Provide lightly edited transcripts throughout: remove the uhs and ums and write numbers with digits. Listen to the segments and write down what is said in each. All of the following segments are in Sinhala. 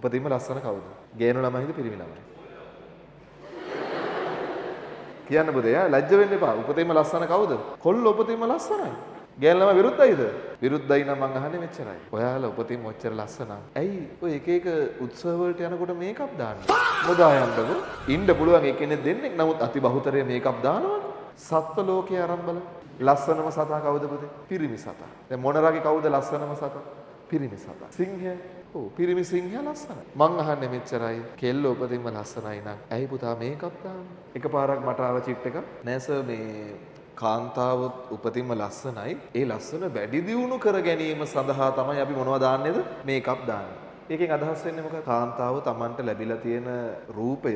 උපතින්ම ලස්සන කවුද? ගෑනු ළමයිද පිරිමි ළමයි? කියන්න පුතේ ලැජ්ජ වෙන්න එපා. උපතින්ම ලස්සන කවුද? කොල්ල උපතින්ම ලස්සනයි. ගෑනු ළමයි විරුද්ධයිද? විරුද්ධයි නම් මං අහන්නේ මෙච්චරයි. ඔයාලා උපතින්ම ඔච්චර ලස්සන. ඇයි ඔය එක එක උත්සව වලට යනකොට මේකප් දාන්නේ? මොදා යන්නකො. ඉන්න පුළුවන් එක්කෙනෙක් දෙන්නෙක්. නමුත් අති බහුතරය මේකප් දානවනේ. සත්ත්ව ලෝකයේ ආරම්භල ලස්සනම සතා කවුද පුතේ? පිරිමි සතා. දැන් මොනරාගේ කවුද ලස්සනම සතා? පිරිමි සතා. සිංහයා. ඔව් පිරිමි සිංහයා ලස්සනයි. මං අහන්නේ මෙච්චරයි. කෙල්ල උපතින්ම ලස්සනයි නම් ඇයි පුතා මේකප් දාන්නේ? එකපාරක් මට ආව චිට් එක. නෑ සර් මේ කාන්තාව උපතින්ම ලස්සනයි. ඒ ලස්සන වැඩි දියුණු කර ගැනීම සඳහා තමයි අපි මොනවද දාන්නේද? මේකප් දාන්නේ. ඒකෙන් අදහස් වෙන්නේ මොකක්ද? කාන්තාව Tamanට ලැබිලා තියෙන රූපය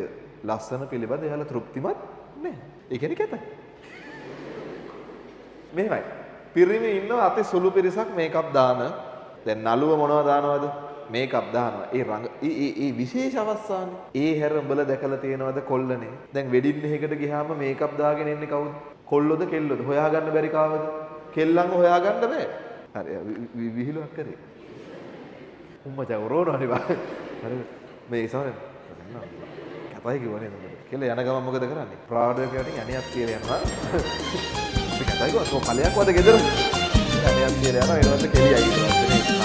ලස්සන පිළිබඳ එයාලා තෘප්තිමත් නෑ. ඒ කියන්නේ කැතයි. මෙහෙමයි. පිරිමි ඉන්නවා අති සුළු පිරිසක් මේකප් දාන. දැන් නළුව මොනවද දානවද? මේකප් දානවා. ඒ විශේෂ අවස්ථානේ. ඒ හැර උඹලා දැකලා තියෙනවද කොල්ලනේ? දැන් වෙඩින් එකකට ගියාම මේකප් දාගෙන ඉන්නේ කවුද? කොල්ලොද කෙල්ලොද? හොයාගන්න බැරි කාවද? කෙල්ලන්ව හොයාගන්න බෑ. හරි විහිළුවක් කරේ. උම්මචා උරෝනවනේ බා. හරි මේ ඉස්සරහ කපයි කිව්වනේ නේද? කෙල්ල යන ගමන් මොකද කරන්නේ? ප්‍රාඩයක් යටින් යණියක් තියලා යනවා. මේ කපයි ගෝ කලයක් වද ගෙදර. යණියක් තියලා යනවා ඊට පස්සේ කෙලියයි ඊට පස්සේ